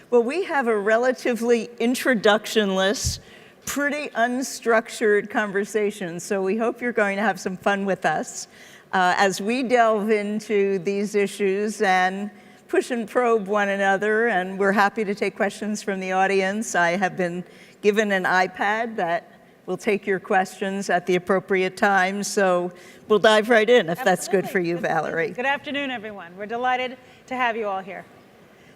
Well, we have a relatively introductionless, pretty unstructured conversation, so we hope you're going to have some fun with us as we delve into these issues and push and probe one another, and we're happy to take questions from the audience. I have been given an iPad that will take your questions at the appropriate time, so we'll dive right in if that's good for you, Valerie. Good afternoon, everyone. We're delighted to have you all here.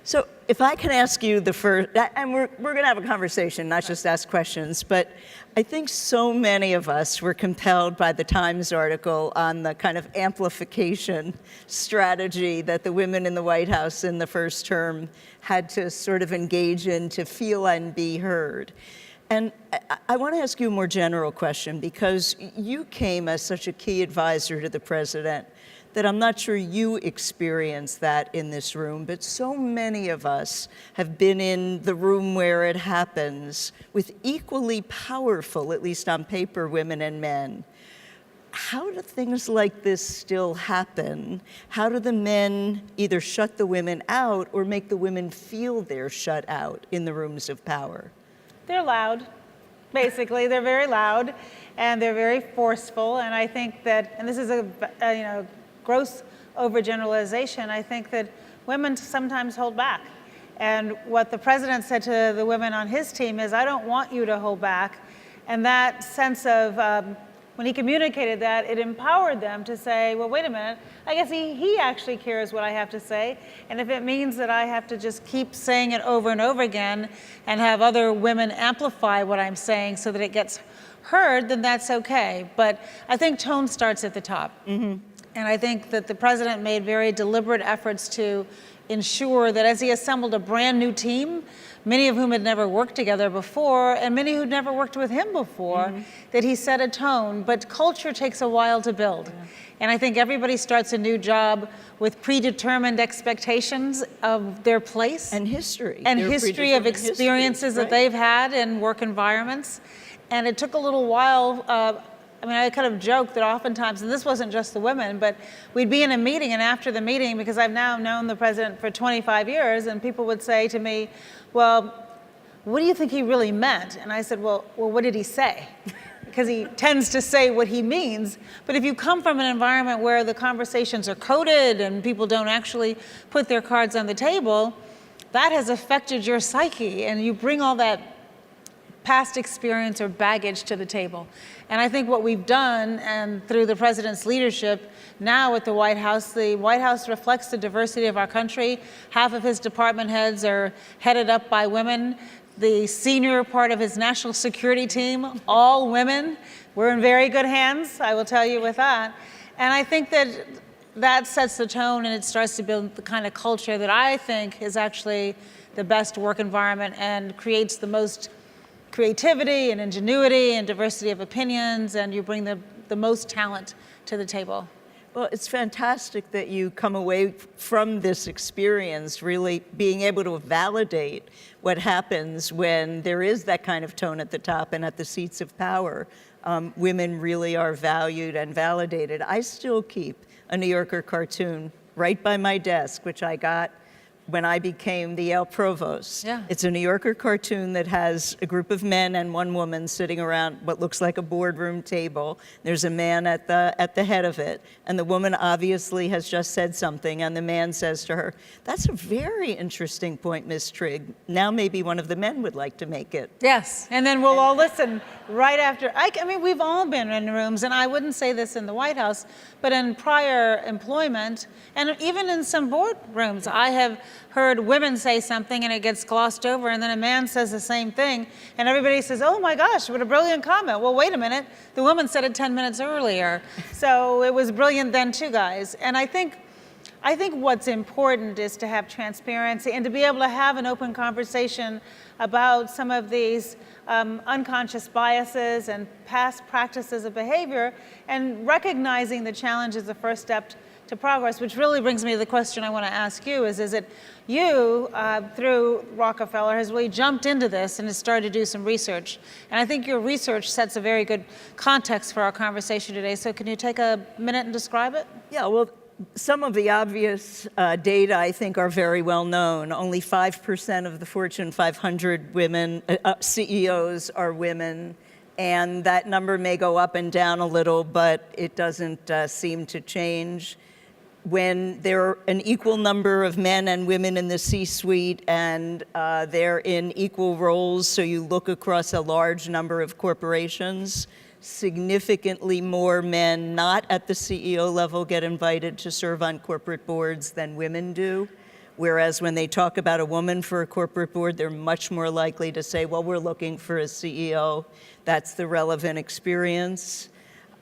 So if I can ask you the first, and we're going to have a conversation, not just ask questions, but I think so many of us were compelled by the Times article on the kind of amplification strategy that the women in the White House in the first term had to sort of engage in to feel and be heard. And I want to ask you a more general question, because you came as such a key advisor to the president that I'm not sure you experienced that in this room, but so many of us have been in the room where it happens with equally powerful, at least on paper, women and men. How do things like this still happen? How do the men either shut the women out or make the women feel they're shut out in the rooms of power? They're loud, basically. They're very loud, and they're very forceful. And I think that, and this is a gross overgeneralization, I think that women sometimes hold back. And what the president said to the women on his team is, I don't want you to hold back. And that sense of, when he communicated that, it empowered them to say, well, wait a minute, I guess he actually cares what I have to say. And if it means that I have to just keep saying it over and over again and have other women amplify what I'm saying so that it gets heard, then that's okay. But I think tone starts at the top. Mm-hmm. And I think that the president made very deliberate efforts to ensure that as he assembled a brand new team, many of whom had never worked together before, and many who'd never worked with him before, mm-hmm. that he set a tone. But culture takes a while to build. Yeah. And I think everybody starts a new job with predetermined expectations of their place. And history. And history of experiences that they've had in work environments. And it took a little while. I kind of joke that oftentimes, and this wasn't just the women, but we'd be in a meeting, and after the meeting, because I've now known the president for 25 years, and people would say to me, well, what do you think he really meant? And I said, well, what did he say? Because he tends to say what he means. But if you come from an environment where the conversations are coded and people don't actually put their cards on the table, that has affected your psyche, and you bring all that past experience or baggage to the table. And I think what we've done, and through the president's leadership, now at the White House reflects the diversity of our country. Half of his department heads are headed up by women. The senior part of his national security team, all women. We're in very good hands, I will tell you with that. And I think that sets the tone, and it starts to build the kind of culture that I think is actually the best work environment and creates the most creativity and ingenuity and diversity of opinions, and you bring the most talent to the table. Well, it's fantastic that you come away from this experience really being able to validate what happens when there is that kind of tone at the top and at the seats of power. Women really are valued and validated. I still keep a New Yorker cartoon right by my desk, which I got when I became the Yale provost. Yeah. It's a New Yorker cartoon that has a group of men and one woman sitting around what looks like a boardroom table. There's a man at the head of it, and the woman obviously has just said something, and the man says to her, "That's a very interesting point, Miss Trigg. Now maybe one of the men would like to make it." Yes, and then we'll all listen right after. I mean, we've all been in rooms, and I wouldn't say this in the White House, but in prior employment, and even in some boardrooms, I have heard women say something and it gets glossed over, and then a man says the same thing, and everybody says, oh my gosh, what a brilliant comment. Well, wait a minute, the woman said it 10 minutes earlier. So it was brilliant then too, guys. And I think what's important is to have transparency and to be able to have an open conversation about some of these unconscious biases and past practices of behavior, and recognizing the challenge is the first step to progress, which really brings me to the question I want to ask you is it you, through Rockefeller, has really jumped into this and has started to do some research. And I think your research sets a very good context for our conversation today. So can you take a minute and describe it? Yeah, well, some of the obvious data, I think, are very well known. Only 5% of the Fortune 500 women CEOs are women, and that number may go up and down a little, but it doesn't seem to change. When there are an equal number of men and women in the C-suite and they're in equal roles, so you look across a large number of corporations, significantly more men not at the CEO level get invited to serve on corporate boards than women do. Whereas when they talk about a woman for a corporate board, they're much more likely to say, well, we're looking for a CEO. That's the relevant experience.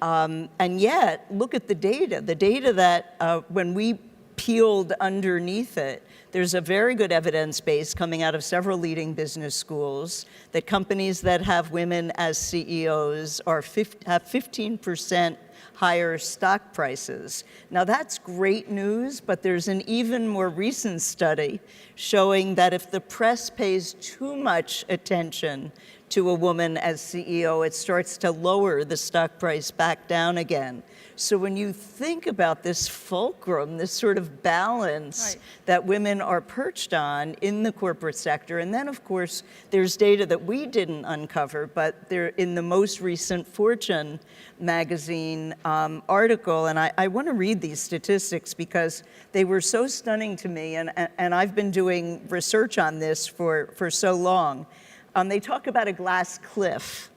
And yet, look at the data that when we peeled underneath it, there's a very good evidence base coming out of several leading business schools that companies that have women as CEOs have 15% higher stock prices. Now that's great news, but there's an even more recent study showing that if the press pays too much attention to a woman as CEO, it starts to lower the stock price back down again. So when you think about this fulcrum, this sort of balance that women are perched on in the corporate sector, and then of course there's data that we didn't uncover, but they're in the most recent Fortune magazine article, and I want to read these statistics because they were so stunning to me, and I've been doing research on this for so long. They talk about a glass cliff,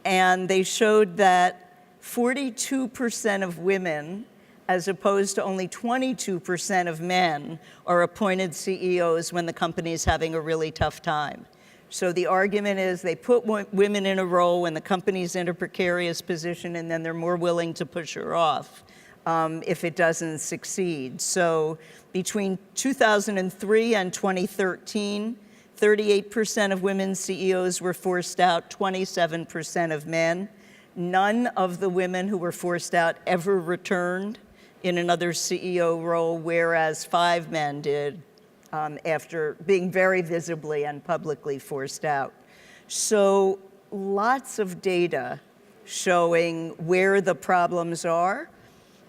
and they showed that 42% of women, as opposed to only 22% of men, are appointed CEOs when the company's having a really tough time. So the argument is they put women in a role when the company's in a precarious position, and then they're more willing to push her off if it doesn't succeed. So between 2003 and 2013, 38% of women CEOs were forced out, 27% of men. None of the women who were forced out ever returned in another CEO role, whereas 5 men did after being very visibly and publicly forced out. So lots of data showing where the problems are,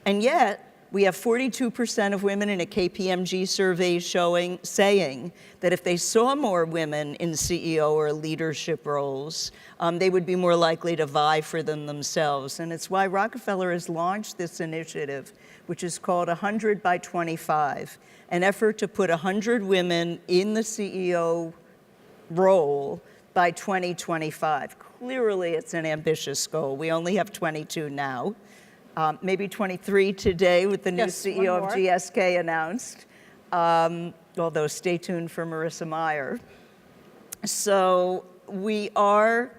and yet we have 42% of women in a KPMG survey saying that if they saw more women in CEO or leadership roles, they would be more likely to vie for them themselves. And it's why Rockefeller has launched this initiative, which is called 100 by 25, an effort to put 100 women in the CEO role by 2025. Clearly, it's an ambitious goal. We only have 22 now. Maybe 23 today with the new CEO of GSK announced, although stay tuned for Marissa Mayer. So we are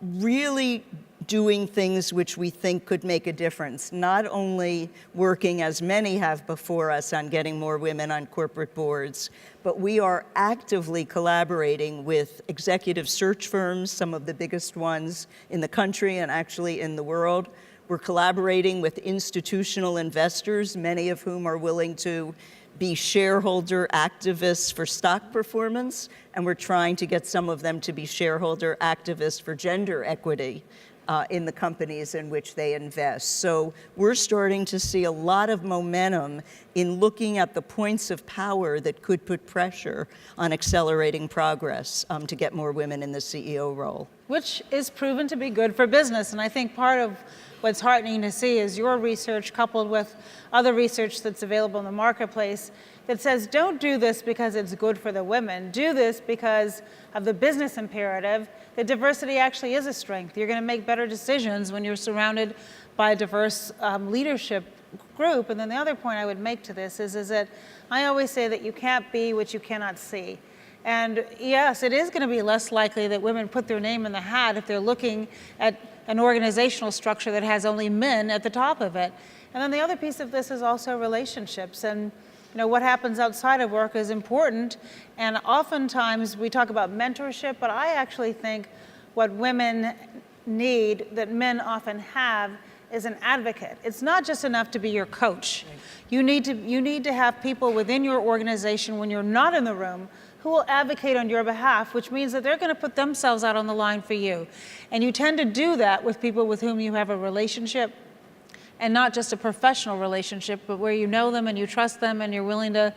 really doing things which we think could make a difference, not only working as many have before us on getting more women on corporate boards, but we are actively collaborating with executive search firms, some of the biggest ones in the country and actually in the world. We're collaborating with institutional investors, many of whom are willing to be shareholder activists for stock performance, and we're trying to get some of them to be shareholder activists for gender equity in the companies in which they invest. So we're starting to see a lot of momentum in looking at the points of power that could put pressure on accelerating progress to get more women in the CEO role. Which is proven to be good for business, and I think part of what's heartening to see is your research coupled with other research that's available in the marketplace that says don't do this because it's good for the women, do this because of the business imperative, that diversity actually is a strength. You're going to make better decisions when you're surrounded by a diverse leadership group. And then the other point I would make to this is that I always say that you can't be what you cannot see. And yes, it is going to be less likely that women put their name in the hat if they're looking at an organizational structure that has only men at the top of it. And then the other piece of this is also relationships. And what happens outside of work is important. And oftentimes we talk about mentorship, but I actually think what women need that men often have is an advocate. It's not just enough to be your coach. You need to have people within your organization when you're not in the room who will advocate on your behalf, which means that they're going to put themselves out on the line for you. And you tend to do that with people with whom you have a relationship and not just a professional relationship, but where you know them and you trust them and you're willing to,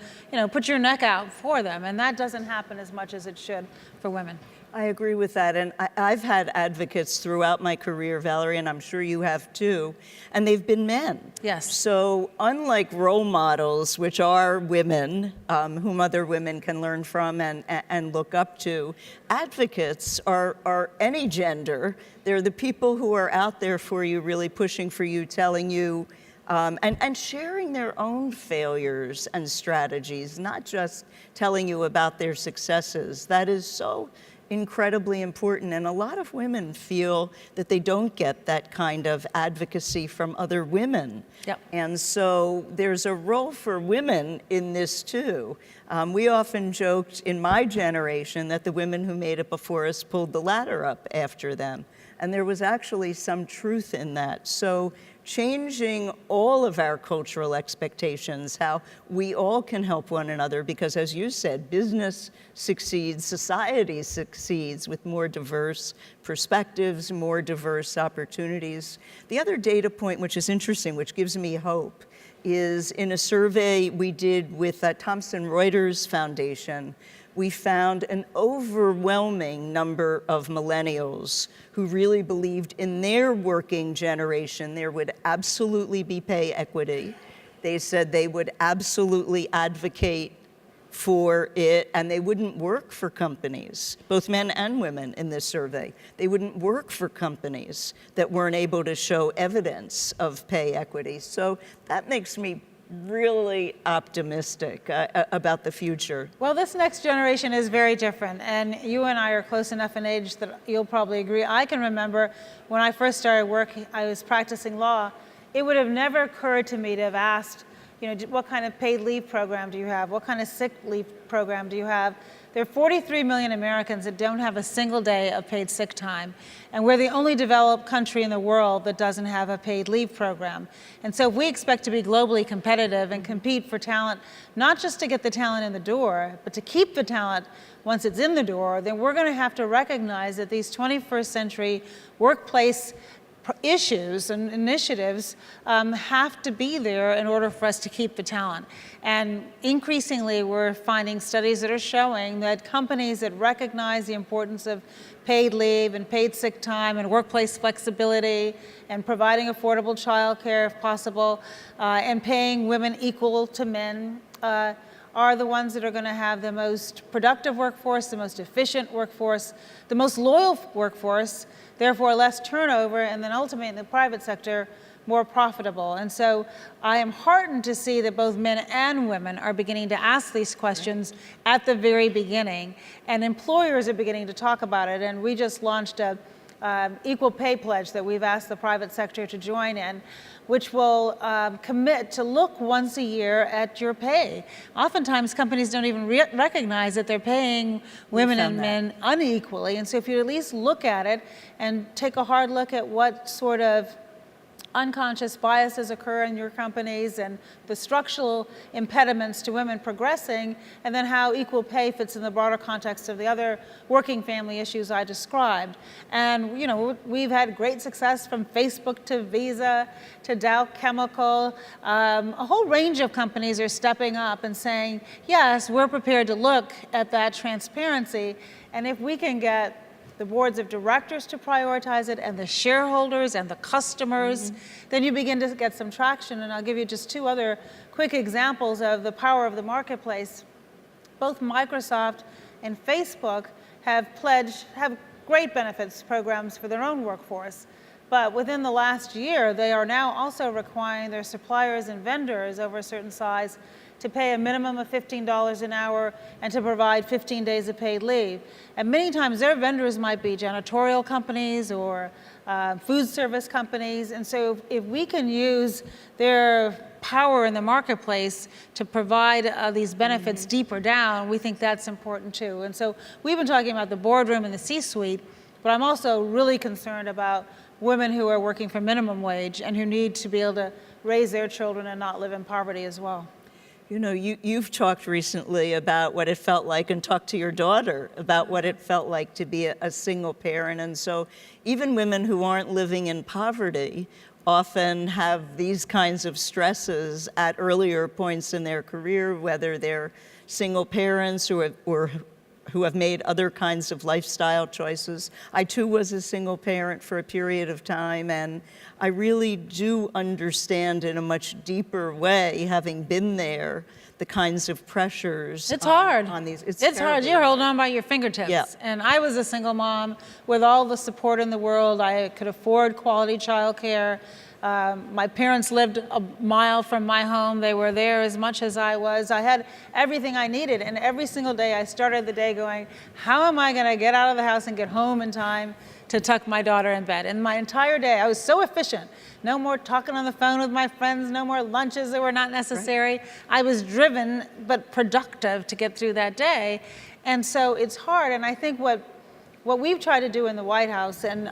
put your neck out for them. And that doesn't happen as much as it should for women. I agree with that, and I've had advocates throughout my career, Valerie, and I'm sure you have too, and they've been men. Yes. So unlike role models, which are women, whom other women can learn from and look up to, advocates are any gender. They're the people who are out there for you, really pushing for you, telling you, and sharing their own failures and strategies, not just telling you about their successes. That is so incredibly important, and a lot of women feel that they don't get that kind of advocacy from other women. Yep. And so there's a role for women in this too. We often joked in my generation that the women who made it before us pulled the ladder up after them, and there was actually some truth in that. So changing all of our cultural expectations, how we all can help one another, because as you said, business succeeds, society succeeds with more diverse perspectives, more diverse opportunities. The other data point, which is interesting, which gives me hope, is in a survey we did with Thomson Reuters Foundation. We found an overwhelming number of millennials who really believed in their working generation there would absolutely be pay equity. They said they would absolutely advocate for it, and they wouldn't work for companies, both men and women in this survey. They wouldn't work for companies that weren't able to show evidence of pay equity. So that makes me really optimistic about the future. Well, this next generation is very different, and you and I are close enough in age that you'll probably agree. I can remember when I first started working, I was practicing law. It would have never occurred to me to have asked, what kind of paid leave program do you have? What kind of sick leave program do you have? There are 43 million Americans that don't have a single day of paid sick time, and we're the only developed country in the world that doesn't have a paid leave program. And so if we expect to be globally competitive and compete for talent, not just to get the talent in the door, but to keep the talent once it's in the door, then we're going to have to recognize that these 21st century workplace issues and initiatives have to be there in order for us to keep the talent. And increasingly, we're finding studies that are showing that companies that recognize the importance of paid leave and paid sick time and workplace flexibility and providing affordable childcare if possible, and paying women equal to men, are the ones that are going to have the most productive workforce, the most efficient workforce, the most loyal workforce, therefore less turnover, and then ultimately in the private sector, more profitable. And so I am heartened to see that both men and women are beginning to ask these questions at the very beginning, and employers are beginning to talk about it. And we just launched a equal pay pledge that we've asked the private sector to join in, which will commit to look once a year at your pay. Oftentimes, companies don't even recognize that they're paying women and men unequally. And so if you at least look at it and take a hard look at what sort of unconscious biases occur in your companies and the structural impediments to women progressing, and then how equal pay fits in the broader context of the other working family issues I described. And we've had great success from Facebook to Visa to Dow Chemical. A whole range of companies are stepping up and saying, yes, we're prepared to look at that transparency, and if we can get the boards of directors to prioritize it, and the shareholders and the customers, then you begin to get some traction. And I'll give you just two other quick examples of the power of the marketplace. Both Microsoft and Facebook have great benefits programs for their own workforce. But within the last year, they are now also requiring their suppliers and vendors over a certain size to pay a minimum of $15 an hour and to provide 15 days of paid leave. And many times their vendors might be janitorial companies or food service companies. And so if we can use their power in the marketplace to provide these benefits deeper down, we think that's important too. And so we've been talking about the boardroom and the C-suite, but I'm also really concerned about women who are working for minimum wage and who need to be able to raise their children and not live in poverty as well. You've talked recently about what it felt like, and talked to your daughter about what it felt like to be a single parent. And so even women who aren't living in poverty, often have these kinds of stresses at earlier points in their career, whether they're single parents or who have made other kinds of lifestyle choices. I too was a single parent for a period of time, and I really do understand in a much deeper way, having been there, the kinds of pressures it's hard. on these. It's hard. You're holding on by your fingertips. Yeah. And I was a single mom with all the support in the world. I could afford quality childcare. My parents lived a mile from my home. They were there as much as I was. I had everything I needed. And every single day I started the day going, how am I going to get out of the house and get home in time to tuck my daughter in bed? And my entire day, I was so efficient. No more talking on the phone with my friends, no more lunches that were not necessary. Right. I was driven but productive to get through that day. And so it's hard. And I think what we've tried to do in the White House, and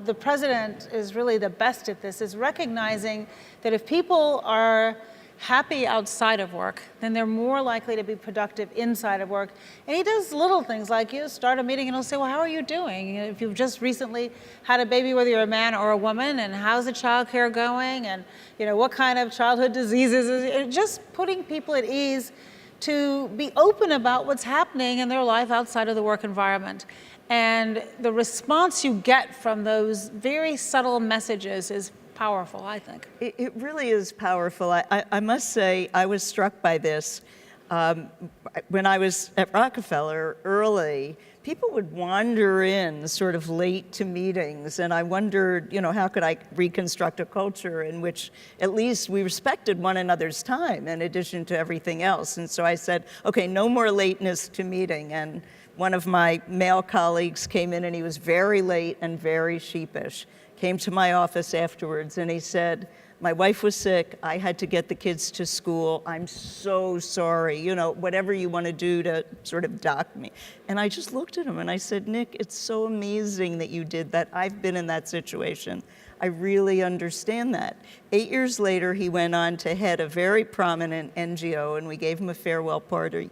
the president is really the best at this, is recognizing that if people are happy outside of work, then they're more likely to be productive inside of work. And he does little things like, you start a meeting and he'll say, well, how are you doing? If you've just recently had a baby, whether you're a man or a woman, and how's the child care going? And what kind of childhood diseases is it? Just putting people at ease to be open about what's happening in their life outside of the work environment. And the response you get from those very subtle messages is powerful, I think. It really is powerful. I must say, I was struck by this. When I was at Rockefeller early, people would wander in sort of late to meetings, and I wondered, how could I reconstruct a culture in which at least we respected one another's time in addition to everything else. And so I said, okay, no more lateness to meeting. And one of my male colleagues came in and he was very late and very sheepish. Came to my office afterwards and he said, my wife was sick, I had to get the kids to school, I'm so sorry, whatever you want to do to sort of dock me. And I just looked at him and I said, Nick, it's so amazing that you did that. I've been in that situation. I really understand that. 8 years later, he went on to head a very prominent NGO and we gave him a farewell party.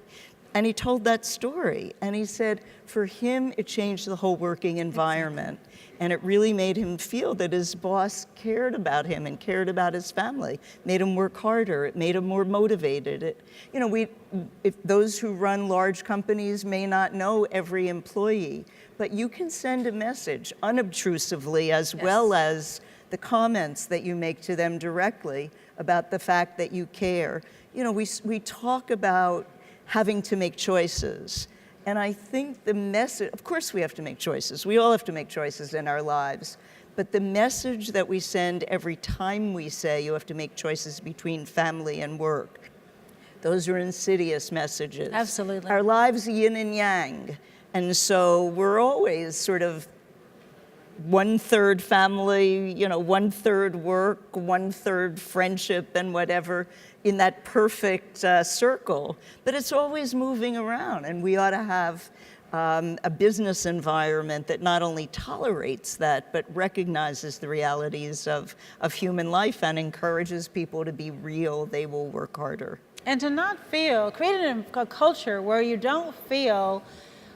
And he told that story. And he said, for him, it changed the whole working environment. And it really made him feel that his boss cared about him and cared about his family, made him work harder, it made him more motivated. If those who run large companies may not know every employee, but you can send a message unobtrusively as well as the comments that you make to them directly about the fact that you care. We talk about having to make choices. And I think the message, of course we have to make choices. We all have to make choices in our lives. But the message that we send every time we say you have to make choices between family and work, those are insidious messages. Absolutely. Our lives are yin and yang. And so we're always sort of 1/3 family, 1/3 work, 1/3 friendship and whatever, in that perfect circle. But it's always moving around, and we ought to have a business environment that not only tolerates that, but recognizes the realities of human life and encourages people to be real. They will work harder. And to not feel, creating a culture where you don't feel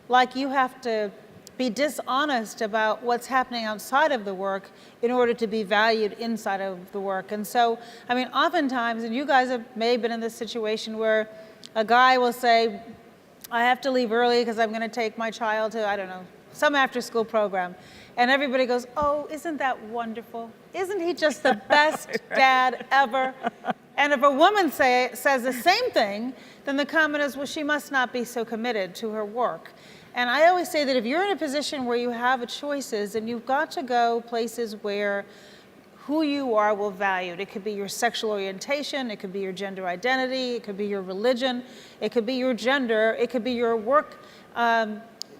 like you have to be dishonest about what's happening outside of the work in order to be valued inside of the work. And so, oftentimes, and you guys may have been in this situation where a guy will say, I have to leave early because I'm going to take my child to, some after-school program. And everybody goes, oh, isn't that wonderful? Isn't he just the best dad ever? And if a woman says the same thing, then the comment is, well, she must not be so committed to her work. And I always say that if you're in a position where you have choices, and you've got to go places where who you are will value. It could be your sexual orientation, it could be your gender identity, it could be your religion, it could be your gender, it could be your work,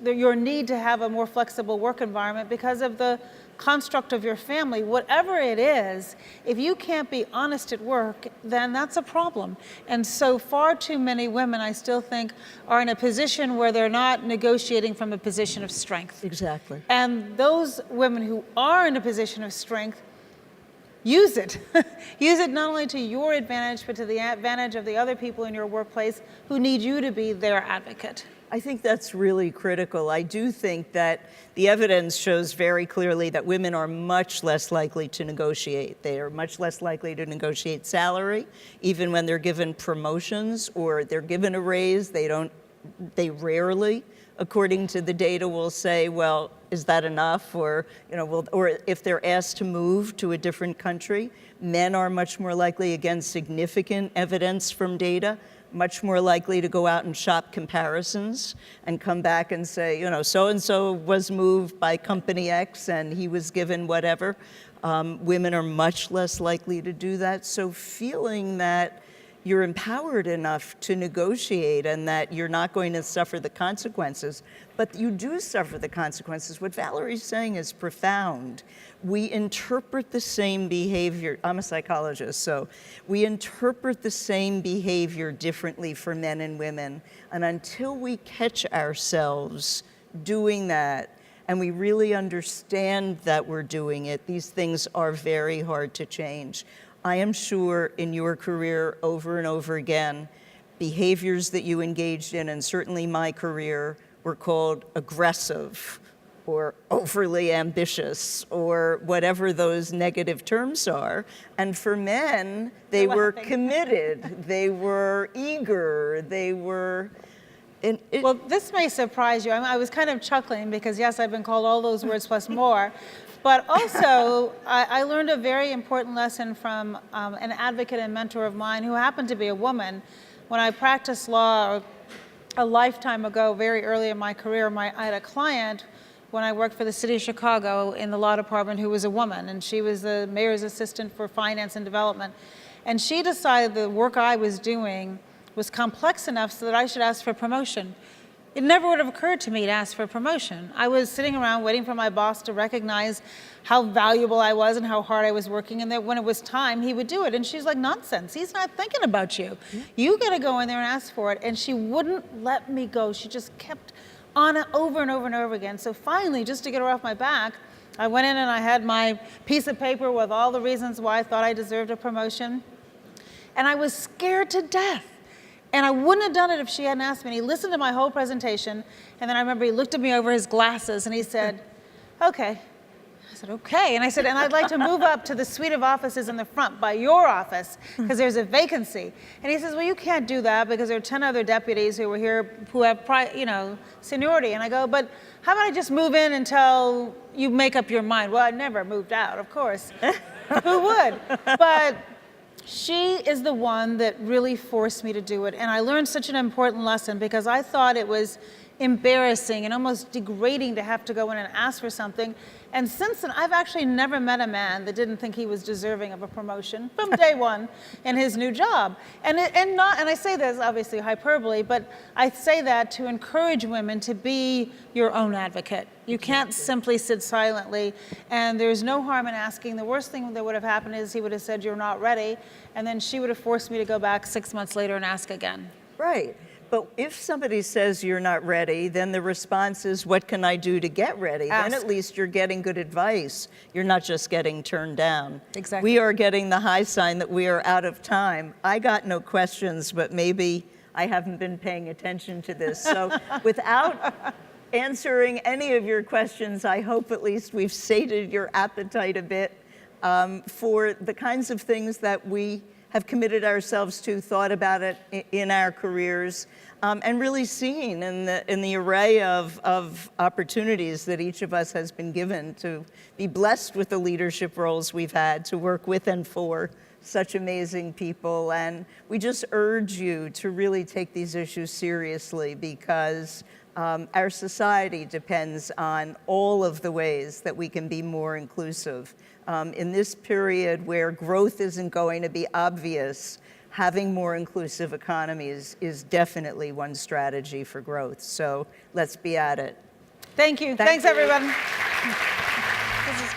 your need to have a more flexible work environment because of the construct of your family. Whatever it is, if you can't be honest at work, then that's a problem. And so far too many women, I still think, are in a position where they're not negotiating from a position of strength. Exactly. And those women who are in a position of strength, use it. Use it not only to your advantage, but to the advantage of the other people in your workplace who need you to be their advocate. I think that's really critical. I do think that the evidence shows very clearly that women are much less likely to negotiate. They are much less likely to negotiate salary, even when they're given promotions or they're given a raise. They rarely, according to the data, will say, well, is that enough? Or, or if they're asked to move to a different country, men are much more likely, again, significant evidence from data, much more likely to go out and shop comparisons and come back and say, so-and-so was moved by company X and he was given whatever. Women are much less likely to do that. So feeling that you're empowered enough to negotiate and that you're not going to suffer the consequences, but you do suffer the consequences. What Valerie's saying is profound. We interpret the same behavior. I'm a psychologist, so we interpret the same behavior differently for men and women. And until we catch ourselves doing that, and we really understand that we're doing it, these things are very hard to change. I am sure in your career over and over again, behaviors that you engaged in, and certainly my career, were called aggressive or overly ambitious or whatever those negative terms are. And for men, they were committed, they were eager, they were... Well, this may surprise you. I was kind of chuckling because, yes, I've been called all those words plus more. But also, I learned a very important lesson from an advocate and mentor of mine who happened to be a woman. When I practiced law a lifetime ago, very early in my career, I had a client when I worked for the city of Chicago in the law department who was a woman, and she was the mayor's assistant for finance and development. And she decided the work I was doing was complex enough so that I should ask for promotion. It never would have occurred to me to ask for promotion. I was sitting around waiting for my boss to recognize how valuable I was and how hard I was working, and that when it was time, he would do it. And she's like, nonsense, he's not thinking about you. You gotta go in there and ask for it. And she wouldn't let me go. She just kept on it over and over and over again. So finally, just to get her off my back, I went in and I had my piece of paper with all the reasons why I thought I deserved a promotion. And I was scared to death. And I wouldn't have done it if she hadn't asked me. And he listened to my whole presentation, and then I remember he looked at me over his glasses and he said, okay. I said, okay. And I said, and I'd like to move up to the suite of offices in the front by your office, because there's a vacancy. And he says, well, you can't do that because there are 10 other deputies who were here who have seniority. And I go, but how about I just move in until you make up your mind? Well, I never moved out, of course. Who would? But she is the one that really forced me to do it. And I learned such an important lesson because I thought it was embarrassing and almost degrading to have to go in and ask for something. And since then, I've actually never met a man that didn't think he was deserving of a promotion from day one in his new job. And I say this obviously hyperbole, but I say that to encourage women to be your own advocate. You can't simply sit silently, and there's no harm in asking. The worst thing that would have happened is he would have said, you're not ready, and then she would have forced me to go back 6 months later and ask again. Right. But if somebody says you're not ready, then the response is, what can I do to get ready? Ask. Then at least you're getting good advice. You're not just getting turned down. Exactly. We are getting the high sign that we are out of time. I got no questions, but maybe I haven't been paying attention to this. So without answering any of your questions, I hope at least we've sated your appetite a bit for the kinds of things that we have committed ourselves to, thought about it in our careers, and really seen in the array of opportunities that each of us has been given to be blessed with the leadership roles we've had, to work with and for such amazing people. And we just urge you to really take these issues seriously, because our society depends on all of the ways that we can be more inclusive. In this period where growth isn't going to be obvious, having more inclusive economies is definitely one strategy for growth. So let's be at it. Thank you. Thanks, everyone. This is